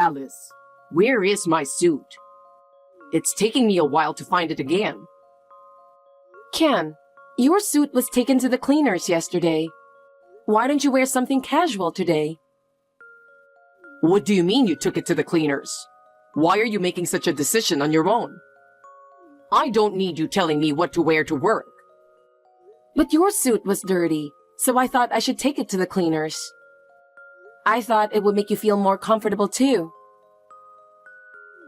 Alice, where is my suit? It's taking me a while to find it again. Ken, your suit was taken to the cleaners yesterday. Why don't you wear something casual today? What do you mean you took it to the cleaners? Why are you making such a decision on your own? I don't need you telling me what to wear to work. But your suit was dirty, so I thought I should take it to the cleaners. I thought it would make you feel more comfortable too.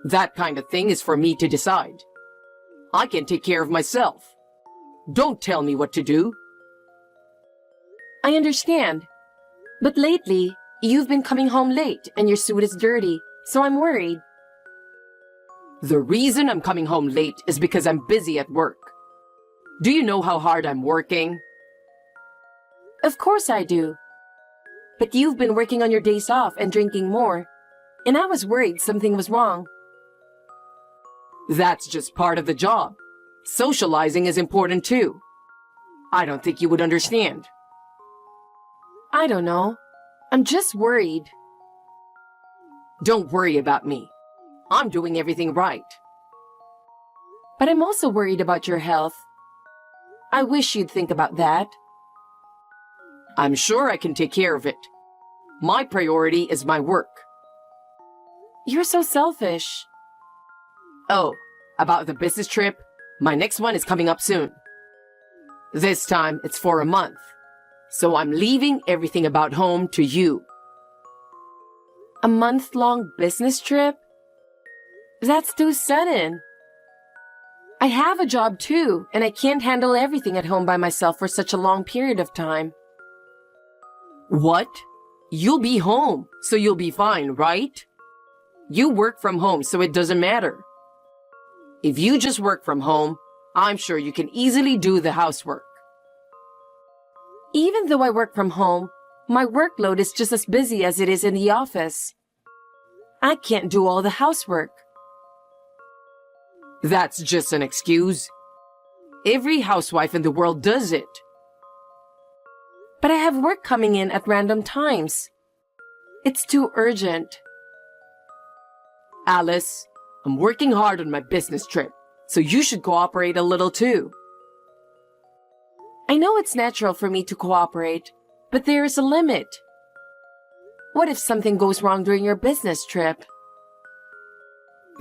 That kind of thing is for me to decide. I can take care of myself. Don't tell me what to do. I understand. But lately, you've been coming home late and your suit is dirty, so I'm worried. The reason I'm coming home late is because I'm busy at work. Do you know how hard I'm working? Of course I do. But you've been working on your days off and drinking more, and I was worried something was wrong. That's just part of the job. Socializing is important too. I don't think you would understand. I don't know. I'm just worried. Don't worry about me. I'm doing everything right. But I'm also worried about your health. I wish you'd think about that. I'm sure I can take care of it. My priority is my work. You're so selfish. Oh, about the business trip, my next one is coming up soon. This time, it's for a month. So I'm leaving everything about home to you. A month-long business trip? That's too sudden. I have a job too, and I can't handle everything at home by myself for such a long period of time. What? You'll be home, so you'll be fine, right? You work from home, so it doesn't matter. If you just work from home, I'm sure you can easily do the housework. Even though I work from home, my workload is just as busy as it is in the office. I can't do all the housework. That's just an excuse. Every housewife in the world does it. But I have work coming in at random times. It's too urgent. Alice, I'm working hard on my business trip, so you should cooperate a little too. I know it's natural for me to cooperate, but there is a limit. What if something goes wrong during your business trip?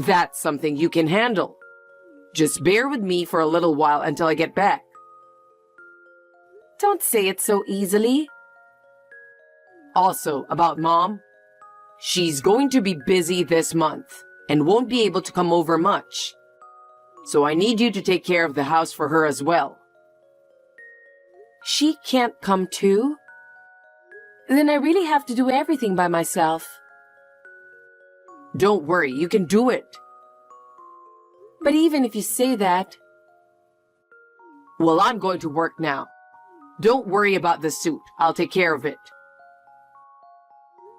That's something you can handle. Just bear with me for a little while until I get back. Don't say it so easily. Also, about Mom, she's going to be busy this month and won't be able to come over much. So I need you to take care of the house for her as well. She can't come too? Then I really have to do everything by myself. Don't worry, you can do it. But even if you say that... Well, I'm going to work now. Don't worry about the suit. I'll take care of it.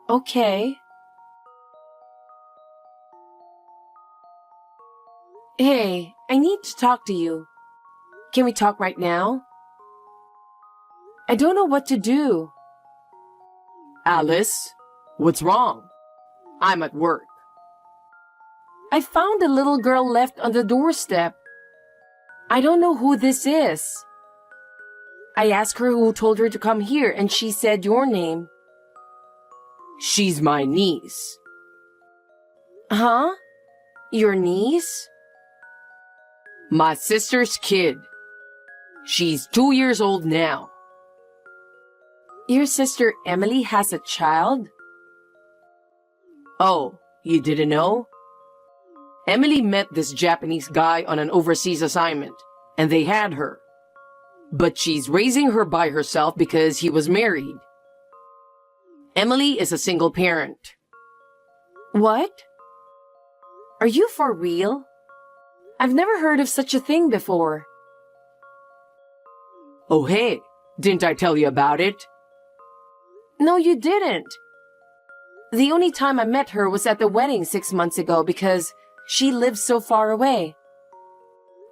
Okay. Hey, I need to talk to you. Can we talk right now? I don't know what to do. Alice, what's wrong? I'm at work. I found a little girl left on the doorstep. I don't know who this is. I asked her who told her to come here, and she said your name. She's my niece. Huh? Your niece? My sister's kid. She's 2 years old now. Your sister Emily has a child? Oh, you didn't know? Emily met this Japanese guy on an overseas assignment, and they had her. But she's raising her by herself because he was married. Emily is a single parent. What? Are you for real? I've never heard of such a thing before. Oh hey, didn't I tell you about it? No, you didn't. The only time I met her was at the wedding 6 months ago because she lives so far away.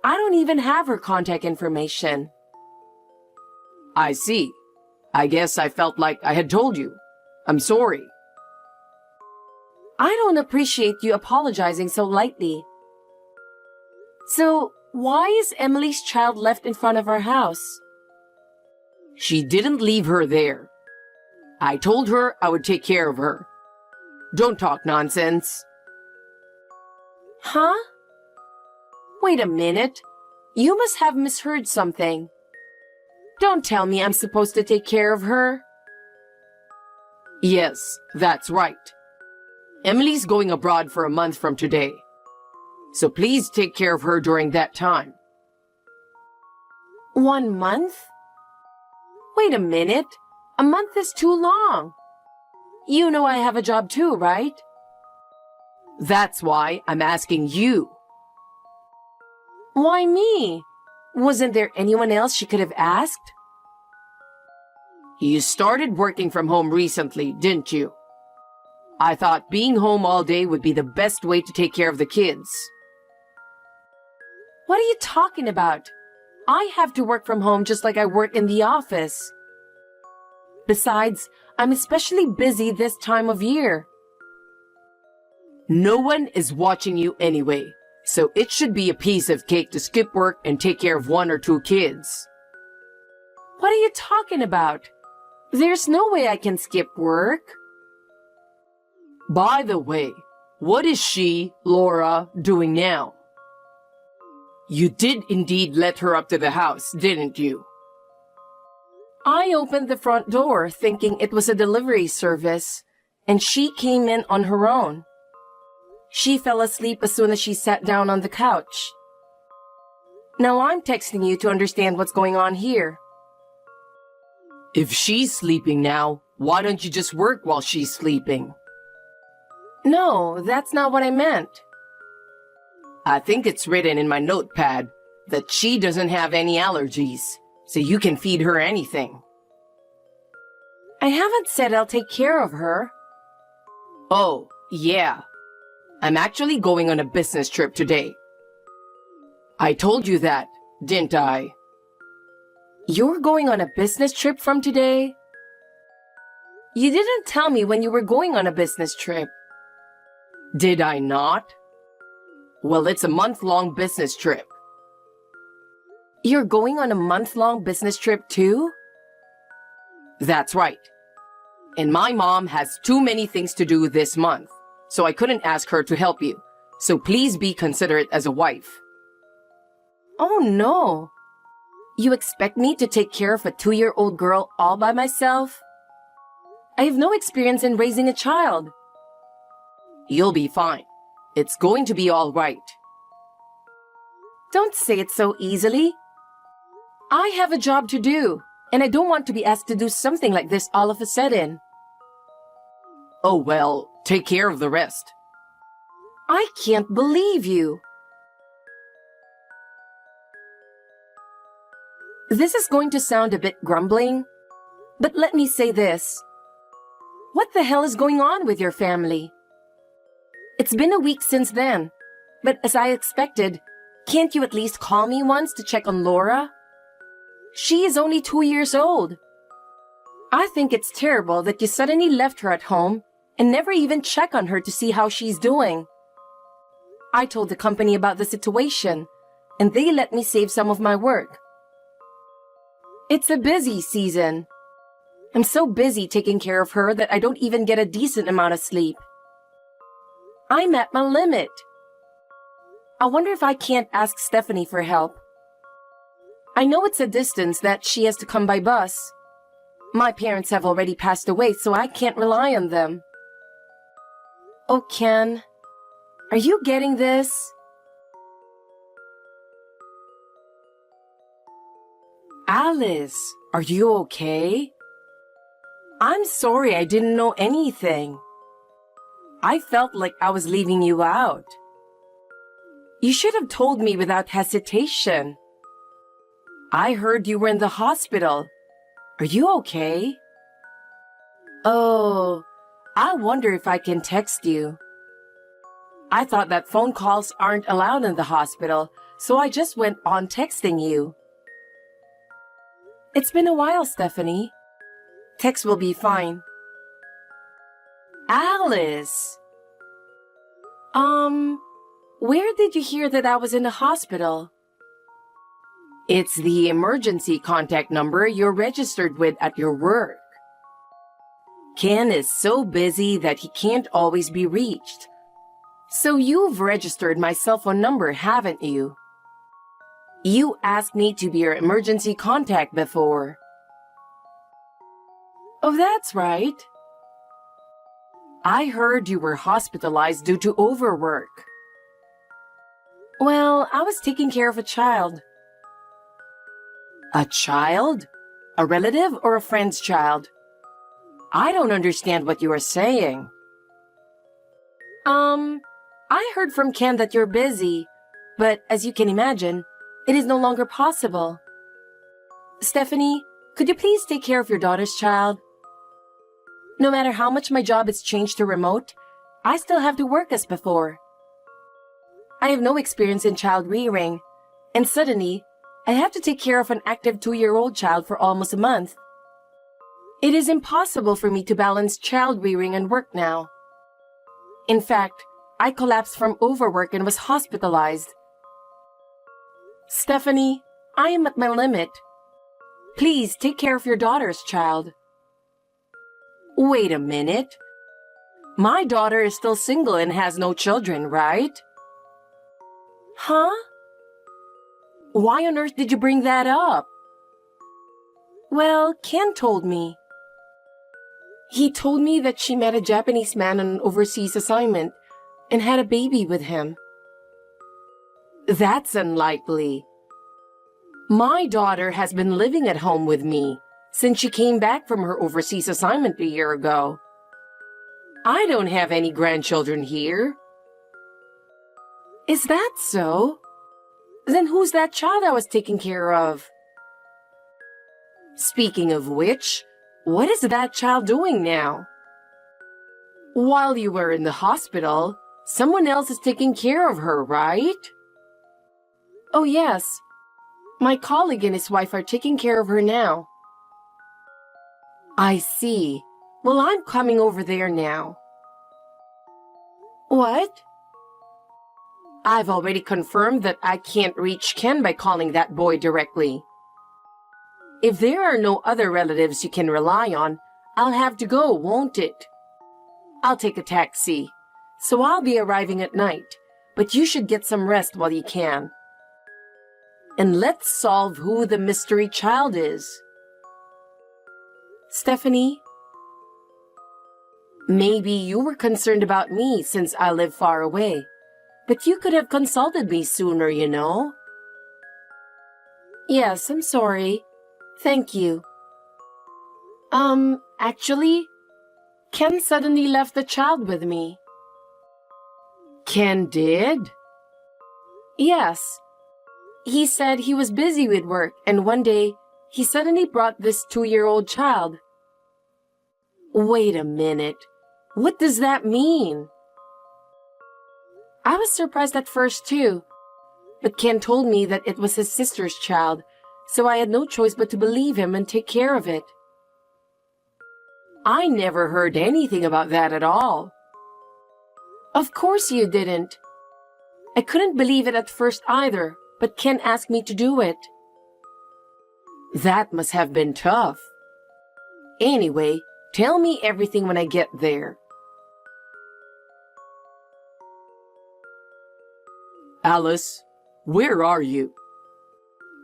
I don't even have her contact information. I see. I guess I felt like I had told you. I'm sorry. I don't appreciate you apologizing so lightly. So, why is Emily's child left in front of our house? She didn't leave her there. I told her I would take care of her. Don't talk nonsense. Huh? Wait a minute. You must have misheard something. Don't tell me I'm supposed to take care of her. Yes, that's right. Emily's going abroad for a month from today. So please take care of her during that time. 1 month? Wait a minute. A month is too long. You know I have a job too, right? That's why I'm asking you. Why me? Wasn't there anyone else she could have asked? You started working from home recently, didn't you? I thought being home all day would be the best way to take care of the kids. What are you talking about? I have to work from home just like I work in the office. Besides, I'm especially busy this time of year. No one is watching you anyway, so it should be a piece of cake to skip work and take care of 1 or 2 kids. What are you talking about? There's no way I can skip work. By the way, what is she, Laura, doing now? You did indeed let her up to the house, didn't you? I opened the front door thinking it was a delivery service, and she came in on her own. She fell asleep as soon as she sat down on the couch. Now I'm texting you to understand what's going on here. If she's sleeping now, why don't you just work while she's sleeping? No, that's not what I meant. I think it's written in my notepad that she doesn't have any allergies, so you can feed her anything. I haven't said I'll take care of her. Oh, yeah. I'm actually going on a business trip today. I told you that, didn't I? You're going on a business trip from today? You didn't tell me when you were going on a business trip. Did I not? Well, it's a month-long business trip. You're going on a month-long business trip too? That's right. And my mom has too many things to do this month, so I couldn't ask her to help you. So please be considerate as a wife. Oh no. You expect me to take care of a 2-year-old girl all by myself? I have no experience in raising a child. You'll be fine. It's going to be all right. Don't say it so easily. I have a job to do, and I don't want to be asked to do something like this all of a sudden. Oh well, take care of the rest. I can't believe you. This is going to sound a bit grumbling, but let me say this. What the hell is going on with your family? It's been a week since then, but as I expected, can't you at least call me once to check on Laura? She is only 2 years old. I think it's terrible that you suddenly left her at home and never even check on her to see how she's doing. I told the company about the situation, and they let me save some of my work. It's a busy season. I'm so busy taking care of her that I don't even get a decent amount of sleep. I'm at my limit. I wonder if I can't ask Stephanie for help. I know it's a distance that she has to come by bus. My parents have already passed away, so I can't rely on them. Oh, Ken, are you getting this? Alice, are you okay? I'm sorry I didn't know anything. I felt like I was leaving you out. You should have told me without hesitation. I heard you were in the hospital. Are you okay? Oh, I wonder if I can text you. I thought that phone calls aren't allowed in the hospital, so I just went on texting you. It's been a while, Stephanie. Text will be fine. Alice! Where did you hear that I was in the hospital? It's the emergency contact number you're registered with at your work. Ken is so busy that he can't always be reached. So you've registered my cell phone number, haven't you? You asked me to be your emergency contact before. Oh, that's right. I heard you were hospitalized due to overwork. Well, I was taking care of a child. A child? A relative or a friend's child? I don't understand what you are saying. I heard from Ken that you're busy, but as you can imagine, it is no longer possible. Stephanie, could you please take care of your daughter's child? No matter how much my job is changed to remote, I still have to work as before. I have no experience in child rearing, and suddenly, I have to take care of an active 2-year-old child for almost a month. It is impossible for me to balance child rearing and work now. In fact, I collapsed from overwork and was hospitalized. Stephanie, I am at my limit. Please take care of your daughter's child. Wait a minute. My daughter is still single and has no children, right? Huh? Why on earth did you bring that up? Well, Ken told me. He told me that she met a Japanese man on an overseas assignment and had a baby with him. That's unlikely. My daughter has been living at home with me since she came back from her overseas assignment a year ago. I don't have any grandchildren here. Is that so? Then who's that child I was taking care of? Speaking of which, what is that child doing now? While you were in the hospital, someone else is taking care of her, right? Oh, yes. My colleague and his wife are taking care of her now. I see. Well, I'm coming over there now. What? I've already confirmed that I can't reach Ken by calling that boy directly. If there are no other relatives you can rely on, I'll have to go, won't it? I'll take a taxi, so I'll be arriving at night, but you should get some rest while you can. And let's solve who the mystery child is. Stephanie? Maybe you were concerned about me since I live far away, but you could have consulted me sooner, you know. Yes, I'm sorry. Thank you. Actually, Ken suddenly left the child with me. Ken did? Yes. He said he was busy with work, and one day, he suddenly brought this 2-year-old child. Wait a minute. What does that mean? I was surprised at first too, but Ken told me that it was his sister's child, so I had no choice but to believe him and take care of it. I never heard anything about that at all. Of course you didn't. I couldn't believe it at first either, but Ken asked me to do it. That must have been tough. Anyway, tell me everything when I get there. Alice, where are you?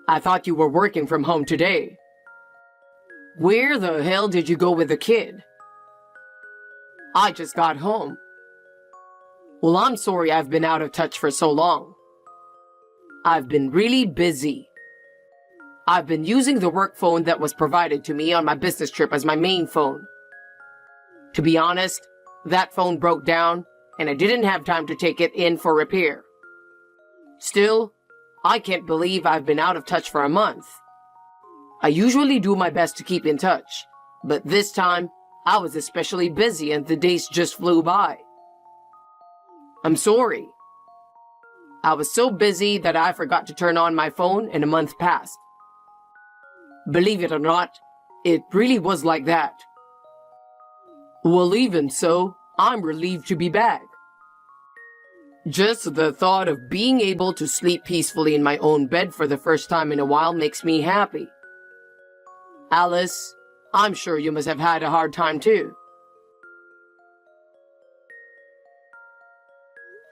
I thought you were working from home today. Where the hell did you go with the kid? I just got home. Well, I'm sorry I've been out of touch for so long. I've been really busy. I've been using the work phone that was provided to me on my business trip as my main phone. To be honest, that phone broke down and I didn't have time to take it in for repair. Still, I can't believe I've been out of touch for a month. I usually do my best to keep in touch, but this time I was especially busy and the days just flew by. I'm sorry. I was so busy that I forgot to turn on my phone and a month passed. Believe it or not, it really was like that. Well, even so, I'm relieved to be back. Just the thought of being able to sleep peacefully in my own bed for the first time in a while makes me happy. Alice, I'm sure you must have had a hard time too.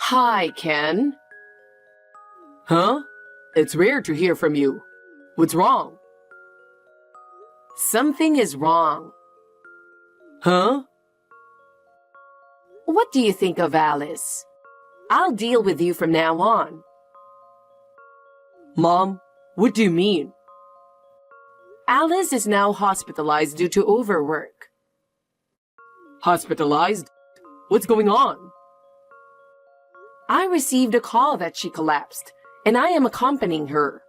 Hi, Ken. Huh? It's rare to hear from you. What's wrong? Something is wrong. Huh? What do you think of Alice? I'll deal with you from now on. Mom, what do you mean? Alice is now hospitalized due to overwork. Hospitalized? What's going on? I received a call that she collapsed, and I am accompanying her.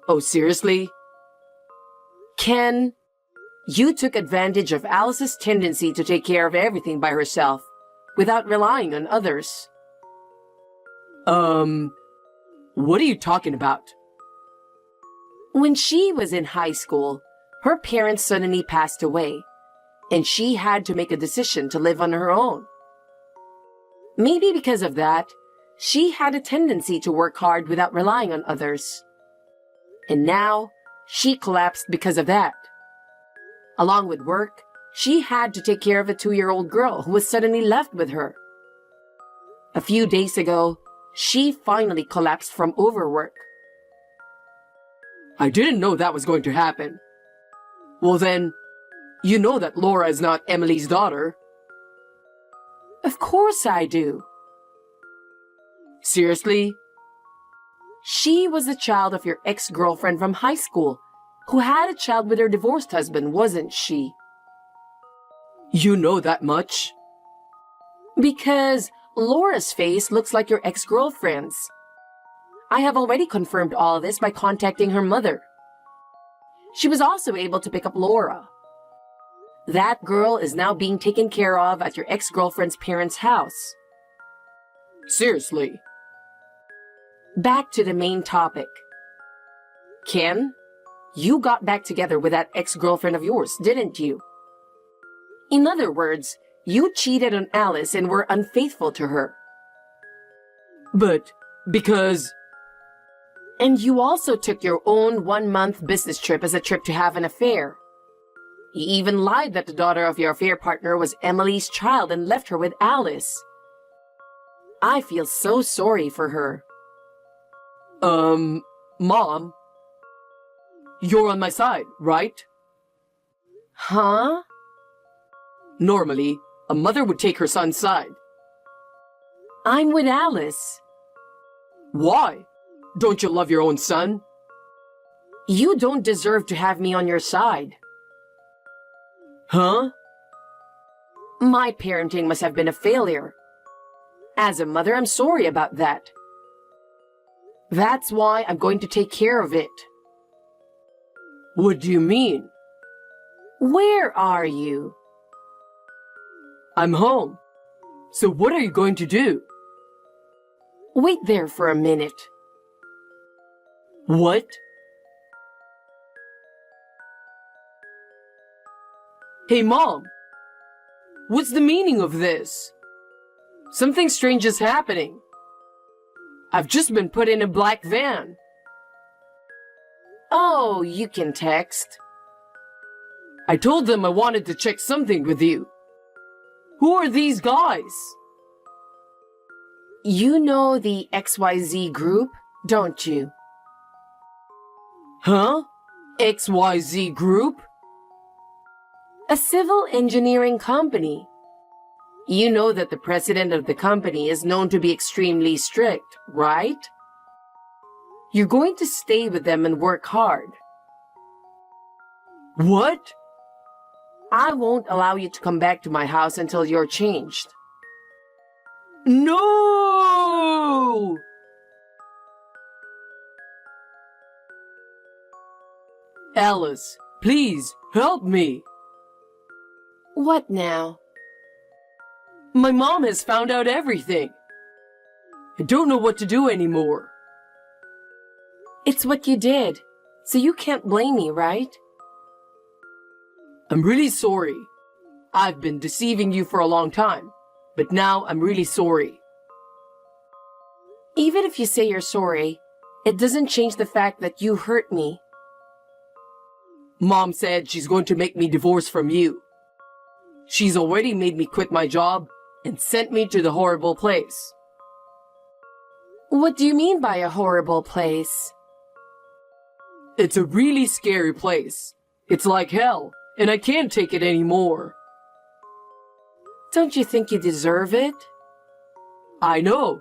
Oh, seriously? Ken, you took advantage of Alice's tendency to take care of everything by herself, without relying on others. What are you talking about? When she was in high school, her parents suddenly passed away, and she had to make a decision to live on her own. Maybe because of that, she had a tendency to work hard without relying on others. And now, she collapsed because of that. Along with work, she had to take care of a 2-year-old girl who was suddenly left with her. A few days ago, she finally collapsed from overwork. I didn't know that was going to happen. Well then, you know that Laura is not Emily's daughter. Of course I do. Seriously? She was the child of your ex-girlfriend from high school, who had a child with her divorced husband, wasn't she? You know that much? Because Laura's face looks like your ex-girlfriend's. I have already confirmed all this by contacting her mother. She was also able to pick up Laura. That girl is now being taken care of at your ex-girlfriend's parents' house. Seriously? Back to the main topic. Ken, you got back together with that ex-girlfriend of yours, didn't you? In other words, you cheated on Alice and were unfaithful to her. But, because... And you also took your own 1-month business trip as a trip to have an affair. You even lied that the daughter of your affair partner was Emily's child and left her with Alice. I feel so sorry for her. Mom? You're on my side, right? Huh? Normally, a mother would take her son's side. I'm with Alice. Why? Don't you love your own son? You don't deserve to have me on your side. Huh? My parenting must have been a failure. As a mother, I'm sorry about that. That's why I'm going to take care of it. What do you mean? Where are you? I'm home. So what are you going to do? Wait there for a minute. What? Hey, Mom! What's the meaning of this? Something strange is happening. I've just been put in a black van. Oh, you can text. I told them I wanted to check something with you. Who are these guys? You know the XYZ group, don't you? Huh? XYZ Group? A civil engineering company. You know that the president of the company is known to be extremely strict, right? You're going to stay with them and work hard. What? I won't allow you to come back to my house until you're changed. No! Alice, please, help me. What now? My mom has found out everything. I don't know what to do anymore. It's what you did, so you can't blame me, right? I'm really sorry. I've been deceiving you for a long time, but now I'm really sorry. Even if you say you're sorry, it doesn't change the fact that you hurt me. Mom said she's going to make me divorce from you. She's already made me quit my job and sent me to the horrible place. What do you mean by a horrible place? It's a really scary place. It's like hell, and I can't take it anymore. Don't you think you deserve it? I know,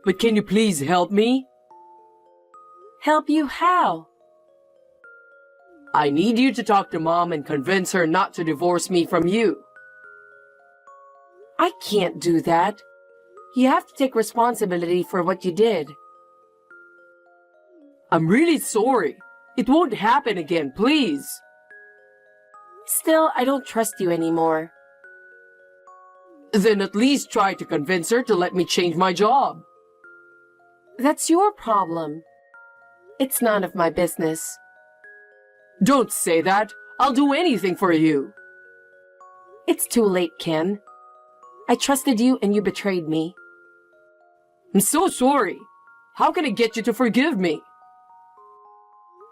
but can you please help me? Help you how? I need you to talk to Mom and convince her not to divorce me from you. I can't do that. You have to take responsibility for what you did. I'm really sorry. It won't happen again, please. Still, I don't trust you anymore. Then at least try to convince her to let me change my job. That's your problem. It's none of my business. Don't say that. I'll do anything for you. It's too late, Ken. I trusted you and you betrayed me. I'm so sorry. How can I get you to forgive me?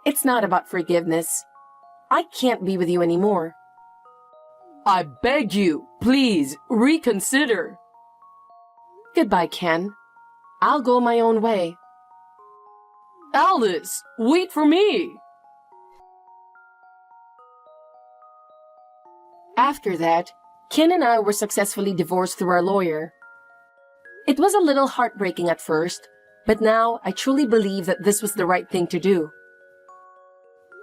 It's not about forgiveness. I can't be with you anymore. I beg you, please, reconsider. Goodbye, Ken. I'll go my own way. Alice, wait for me. After that, Ken and I were successfully divorced through our lawyer. It was a little heartbreaking at first, but now I truly believe that this was the right thing to do.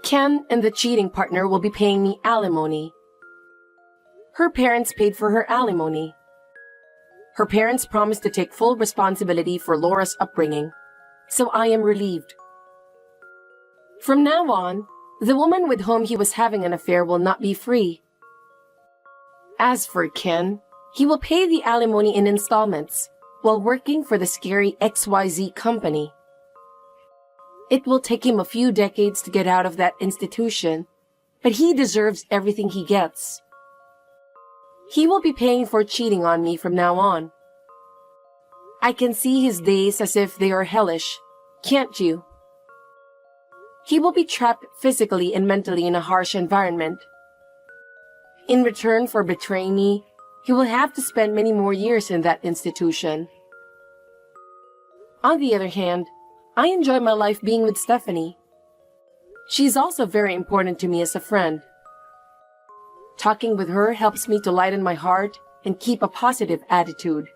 Ken and the cheating partner will be paying me alimony. Her parents paid for her alimony. Her parents promised to take full responsibility for Laura's upbringing, so I am relieved. From now on, the woman with whom he was having an affair will not be free. As for Ken, he will pay the alimony in installments while working for the scary XYZ company. It will take him a few decades to get out of that institution, but he deserves everything he gets. He will be paying for cheating on me from now on. I can see his days as if they are hellish, can't you? He will be trapped physically and mentally in a harsh environment. In return for betraying me, he will have to spend many more years in that institution. On the other hand, I enjoy my life being with Stephanie. She's also very important to me as a friend. Talking with her helps me to lighten my heart and keep a positive attitude.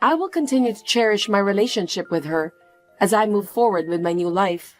I will continue to cherish my relationship with her as I move forward with my new life.